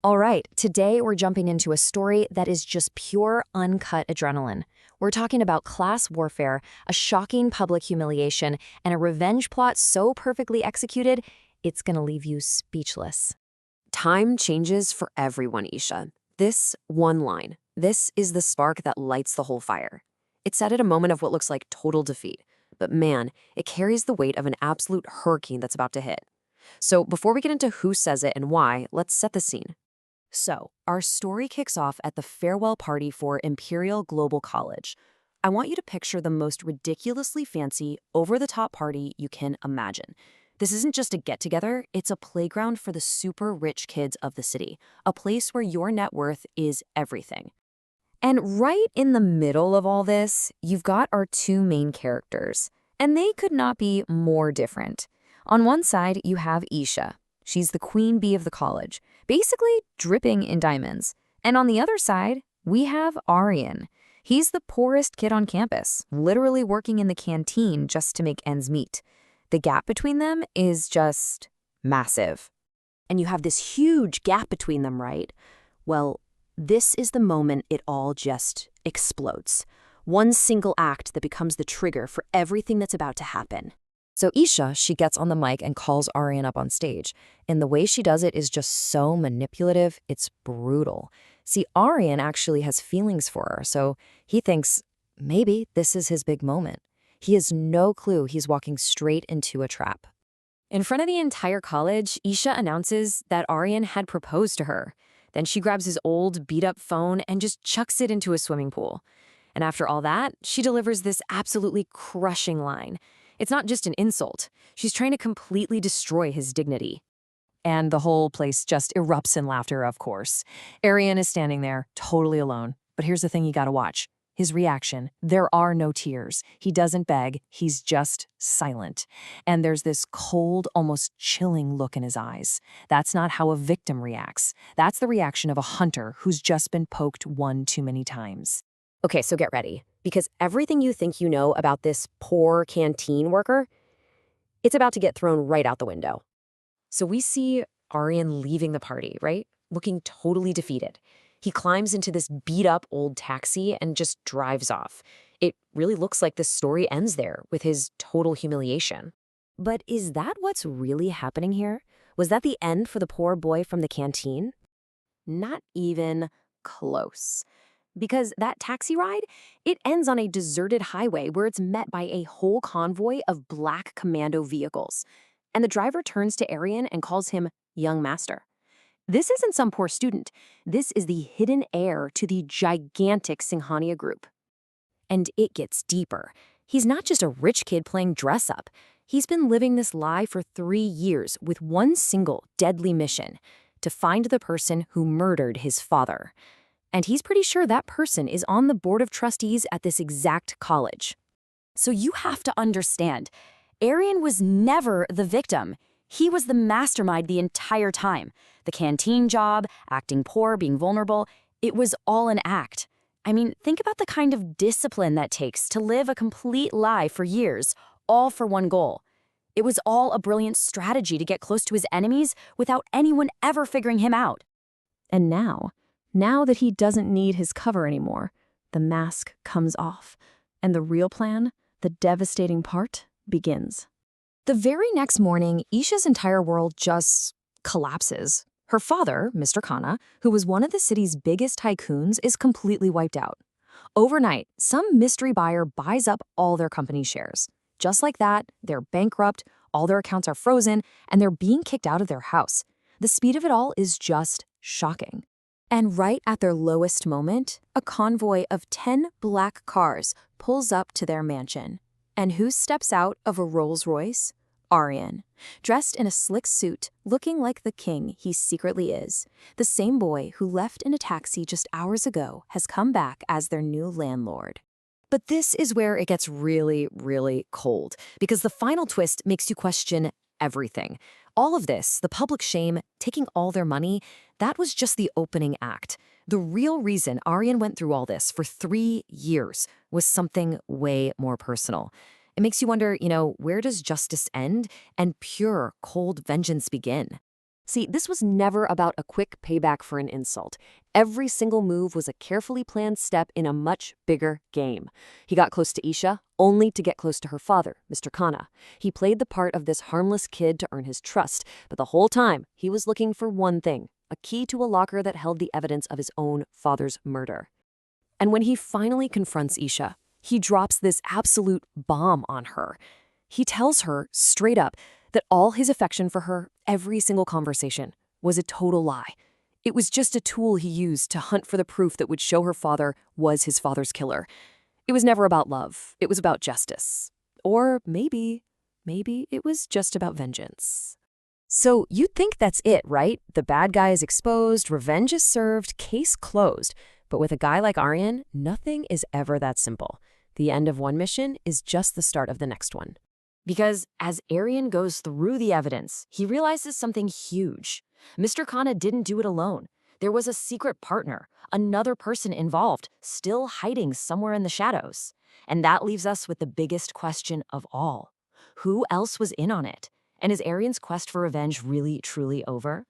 All right, today we're jumping into a story that is just pure, uncut adrenaline. We're talking about class warfare, a shocking public humiliation, and a revenge plot so perfectly executed, it's gonna leave you speechless. Time changes for everyone, Isha. This one line, this is the spark that lights the whole fire. It's set at a moment of what looks like total defeat, but man, it carries the weight of an absolute hurricane that's about to hit. So before we get into who says it and why, let's set the scene. So, our story kicks off at the farewell party for Imperial Global College. I want you to picture the most ridiculously fancy, over-the-top party you can imagine. This isn't just a get-together, it's a playground for the super rich kids of the city, a place where your net worth is everything. And right in the middle of all this, you've got our two main characters, and they could not be more different. On one side, you have Isha. She's the queen bee of the college, basically dripping in diamonds. And on the other side, we have Aryan. He's the poorest kid on campus, literally working in the canteen just to make ends meet. The gap between them is just massive. And you have this huge gap between them, right? Well, this is the moment it all just explodes. One single act that becomes the trigger for everything that's about to happen. So Isha, she gets on the mic and calls Aryan up on stage. And the way she does it is just so manipulative, it's brutal. See, Aryan actually has feelings for her, so he thinks maybe this is his big moment. He has no clue he's walking straight into a trap. In front of the entire college, Isha announces that Aryan had proposed to her. Then she grabs his old, beat-up phone and just chucks it into a swimming pool. And after all that, she delivers this absolutely crushing line. It's not just an insult. She's trying to completely destroy his dignity. And the whole place just erupts in laughter, of course. Aryan is standing there, totally alone. But here's the thing you gotta watch. His reaction. There are no tears. He doesn't beg. He's just silent. And there's this cold, almost chilling look in his eyes. That's not how a victim reacts. That's the reaction of a hunter who's just been poked one too many times. Okay, so get ready, because everything you think you know about this poor canteen worker, it's about to get thrown right out the window. So we see Aryan leaving the party, right? Looking totally defeated. He climbs into this beat-up old taxi and just drives off. It really looks like this story ends there, with his total humiliation. But is that what's really happening here? Was that the end for the poor boy from the canteen? Not even close. Because that taxi ride, it ends on a deserted highway where it's met by a whole convoy of black commando vehicles. And the driver turns to Aryan and calls him young master. This isn't some poor student. This is the hidden heir to the gigantic Singhania group. And it gets deeper. He's not just a rich kid playing dress-up. He's been living this lie for 3 years with one single deadly mission: to find the person who murdered his father. And he's pretty sure that person is on the board of trustees at this exact college. So you have to understand, Aryan was never the victim. He was the mastermind the entire time. The canteen job, acting poor, being vulnerable, it was all an act. I mean, think about the kind of discipline that takes to live a complete lie for years, all for one goal. It was all a brilliant strategy to get close to his enemies without anyone ever figuring him out. And now that he doesn't need his cover anymore, the mask comes off, and the real plan, the devastating part, begins. The very next morning, Isha's entire world just collapses. Her father, Mr. Khanna, who was one of the city's biggest tycoons, is completely wiped out. Overnight, some mystery buyer buys up all their company shares. Just like that, they're bankrupt, all their accounts are frozen, and they're being kicked out of their house. The speed of it all is just shocking. And right at their lowest moment, a convoy of 10 black cars pulls up to their mansion. And who steps out of a Rolls-Royce? Aryan, dressed in a slick suit, looking like the king he secretly is. The same boy who left in a taxi just hours ago has come back as their new landlord. But this is where it gets really, really cold, because the final twist makes you question everything. All of this, the public shame, taking all their money, that was just the opening act. The real reason Aryan went through all this for 3 years was something way more personal. It makes you wonder, where does justice end and pure, cold vengeance begin? See, this was never about a quick payback for an insult. Every single move was a carefully planned step in a much bigger game. He got close to Isha, only to get close to her father, Mr. Khanna. He played the part of this harmless kid to earn his trust, but the whole time, he was looking for one thing, a key to a locker that held the evidence of his own father's murder. And when he finally confronts Isha, he drops this absolute bomb on her. He tells her, straight up, that all his affection for her, every single conversation, was a total lie. It was just a tool he used to hunt for the proof that would show her father was his father's killer. It was never about love. It was about justice. Or maybe it was just about vengeance. So you'd think that's it, right? The bad guy is exposed, revenge is served, case closed. But with a guy like Aryan, nothing is ever that simple. The end of one mission is just the start of the next one. Because as Aryan goes through the evidence, he realizes something huge. Mr. Khanna didn't do it alone. There was a secret partner, another person involved, still hiding somewhere in the shadows. And that leaves us with the biggest question of all. Who else was in on it? And is Aryan's quest for revenge really, truly over?